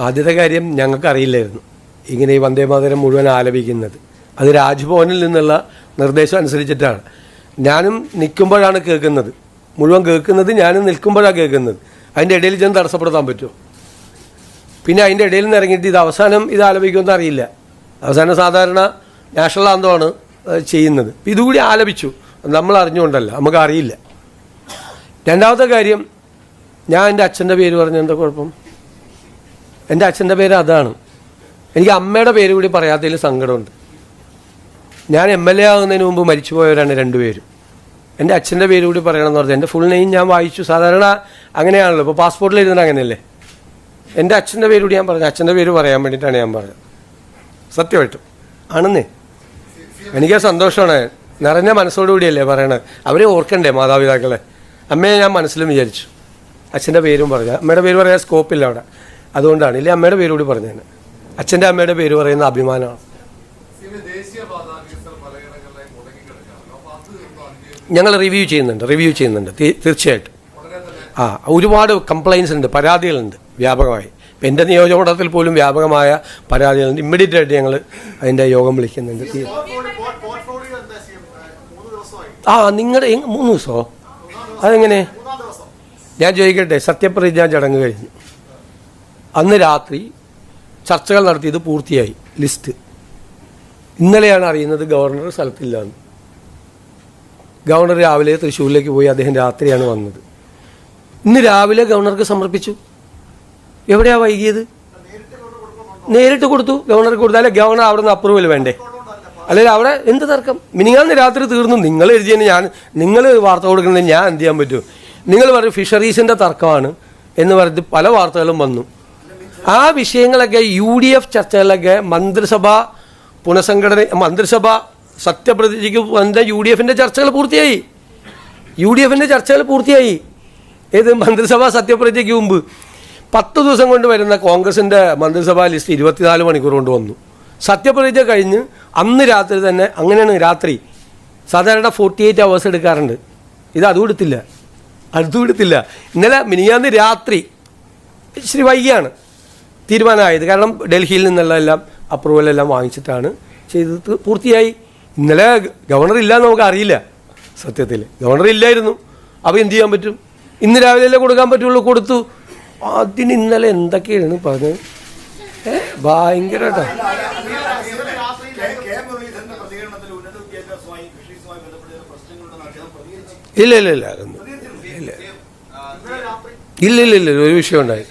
ആദ്യത്തെ കാര്യം ഞങ്ങൾക്കറിയില്ലായിരുന്നു ഇങ്ങനെ ഈ വന്ദേമാതരം മുഴുവൻ ആലപിക്കുന്നത്. അത് രാജ്ഭവനിൽ നിന്നുള്ള നിർദ്ദേശം അനുസരിച്ചിട്ടാണ്. ഞാനും നിൽക്കുമ്പോഴാണ് കേൾക്കുന്നത്, മുഴുവൻ കേൾക്കുന്നത് ഞാനും നിൽക്കുമ്പോഴാണ് കേൾക്കുന്നത്. അതിൻ്റെ ഇടയിൽ ചെന്ന് തടസ്സപ്പെടുത്താൻ പറ്റുമോ? പിന്നെ അതിൻ്റെ ഇടയിൽ നിന്ന് ഇറങ്ങിയിട്ട് ഇത് അവസാനം ഇത് ആലപിക്കുമെന്ന് അറിയില്ല. അവസാനം സാധാരണ നാഷണൽ ആന്തമാണ് ചെയ്യുന്നത്. ഇതുകൂടി ആലപിച്ചു, നമ്മൾ അറിഞ്ഞുകൊണ്ടല്ല, നമുക്ക് അറിയില്ല. രണ്ടാമത്തെ കാര്യം, ഞാൻ എൻ്റെ അച്ഛൻ്റെ പേര് പറഞ്ഞ എന്താ കുഴപ്പം? എൻ്റെ അച്ഛൻ്റെ പേര് അതാണ്. എനിക്ക് അമ്മയുടെ പേര് കൂടി പറയാത്തതിൽ സങ്കടമുണ്ട്. ഞാൻ MLA ആകുന്നതിന് മുമ്പ് മരിച്ചുപോയവരാണ് രണ്ടുപേരും. എൻ്റെ അച്ഛൻ്റെ പേര് കൂടി പറയണമെന്ന് പറഞ്ഞാൽ എൻ്റെ ഫുൾ നെയിം ഞാൻ വായിച്ചു. സാധാരണ അങ്ങനെയാണല്ലോ, ഇപ്പോൾ പാസ്പോർട്ടിൽ എഴുതുന്നത് അങ്ങനെയല്ലേ. എൻ്റെ അച്ഛൻ്റെ പേര് കൂടി ഞാൻ പറഞ്ഞു. അച്ഛൻ്റെ പേര് പറയാൻ വേണ്ടിയിട്ടാണ് ഞാൻ പറഞ്ഞത്. സത്യമായിട്ടും ആണെന്നേ. എനിക്ക് സന്തോഷമാണ്, നിറഞ്ഞ മനസ്സോടുകൂടിയല്ലേ പറയണത്. അവരെ ഓർക്കണ്ടേ മാതാപിതാക്കളെ. അമ്മയെ ഞാൻ മനസ്സിലും വിചാരിച്ചു. അച്ഛൻ്റെ പേരും പറഞ്ഞു. അമ്മയുടെ പേര് പറയാൻ സ്കോപ്പില്ല അവിടെ, അതുകൊണ്ടാണ്. ഇല്ലേ അമ്മയുടെ പേര് കൂടി പറഞ്ഞത്. അച്ഛൻ്റെ അമ്മയുടെ പേര് പറയുന്ന അഭിമാനമാണ്. ഞങ്ങൾ റിവ്യൂ ചെയ്യുന്നുണ്ട് തീർച്ചയായിട്ടും. ഒരുപാട് കംപ്ലയിൻസ് ഉണ്ട്, പരാതികളുണ്ട് വ്യാപകമായി. ഇപ്പം എൻ്റെ നിയോജകമണ്ഡലത്തിൽ പോലും വ്യാപകമായ പരാതികളുണ്ട്. ഇമ്മീഡിയറ്റ് ആയിട്ട് ഞങ്ങൾ അതിൻ്റെ യോഗം വിളിക്കുന്നുണ്ട്. നിങ്ങളുടെ 3 ദിവസമോ? അതെങ്ങനെ? ഞാൻ ചോദിക്കട്ടെ, സത്യപ്രതിജ്ഞ ചടങ്ങ് കഴിഞ്ഞു, അന്ന് രാത്രി ചർച്ചകൾ നടത്തിയത് പൂർത്തിയായി. ലിസ്റ്റ് ഇന്നലെയാണ് അറിയുന്നത് ഗവർണർ സ്ഥലത്തില്ലാന്ന്. ഗവർണർ രാവിലെ തൃശ്ശൂരിലേക്ക് പോയി, അദ്ദേഹം രാത്രിയാണ് വന്നത്. ഇന്ന് രാവിലെ ഗവർണർക്ക് സമർപ്പിച്ചു. എവിടെയാണ് വൈകിയത്? നേരിട്ട് കൊടുത്തു. ഗവർണർക്ക് കൊടുത്താലേ ഗവർണർ അവിടെ നിന്ന് അപ്രൂവൽ വേണ്ടേ? അല്ലെങ്കിൽ അവിടെ എന്ത് തർക്കം? മിനിങ്ങാന്ന് രാത്രി തീർന്നു. നിങ്ങൾ എഴുതിയതിന് നിങ്ങൾ വാർത്ത കൊടുക്കുന്നത് ഞാൻ എന്ത് ചെയ്യാൻ പറ്റും? നിങ്ങൾ പറയും ഫിഷറീസിൻ്റെ തർക്കമാണ് എന്ന് പറഞ്ഞ് പല വാർത്തകളും വന്നു. ആ വിഷയങ്ങളൊക്കെ UDF ചർച്ചകളിലൊക്കെ മന്ത്രിസഭ സത്യപ്രതിജ്ഞയ്ക്ക് വന്ന UDFൻ്റെ ചർച്ചകൾ പൂർത്തിയായി. ഏത് മന്ത്രിസഭാ സത്യപ്രതിജ്ഞയ്ക്ക് മുമ്പ് 10 ദിവസം കൊണ്ട് വരുന്ന കോൺഗ്രസിൻ്റെ മന്ത്രിസഭാ ലിസ്റ്റ് 24 മണിക്കൂർ കൊണ്ട് വന്നു. സത്യപ്രതിജ്ഞ കഴിഞ്ഞ് അന്ന് രാത്രി തന്നെ, അങ്ങനെയാണ് രാത്രി. സാധാരണ 48 hours എടുക്കാറുണ്ട്. ഇത് അതും എടുത്തില്ല. ഇന്നലെ മിനിങ്ങാന്ന് രാത്രി ഇച്ചിരി വൈകിയാണ് തീരുമാനമായത്. കാരണം ഡൽഹിയിൽ നിന്നുള്ള എല്ലാം അപ്രൂവലെല്ലാം വാങ്ങിച്ചിട്ടാണ് ചെയ്തത്. പൂർത്തിയായി. ഇന്നലെ ഗവർണർ ഇല്ലയെന്ന് നമുക്ക് അറിയില്ല. സത്യത്തിൽ ഗവർണർ ഇല്ലായിരുന്നു. അപ്പോൾ എന്ത് ചെയ്യാൻ പറ്റും? ഇന്ന് രാവിലെ കൊടുക്കാൻ പറ്റുള്ളൂ. കൊടുത്തു. അതിന് ഇന്നലെ എന്തൊക്കെയാണ് പറഞ്ഞത്? ഭയങ്കരമായിട്ടാണ്. ഇല്ല ഒരു വിഷയം ഉണ്ടായി.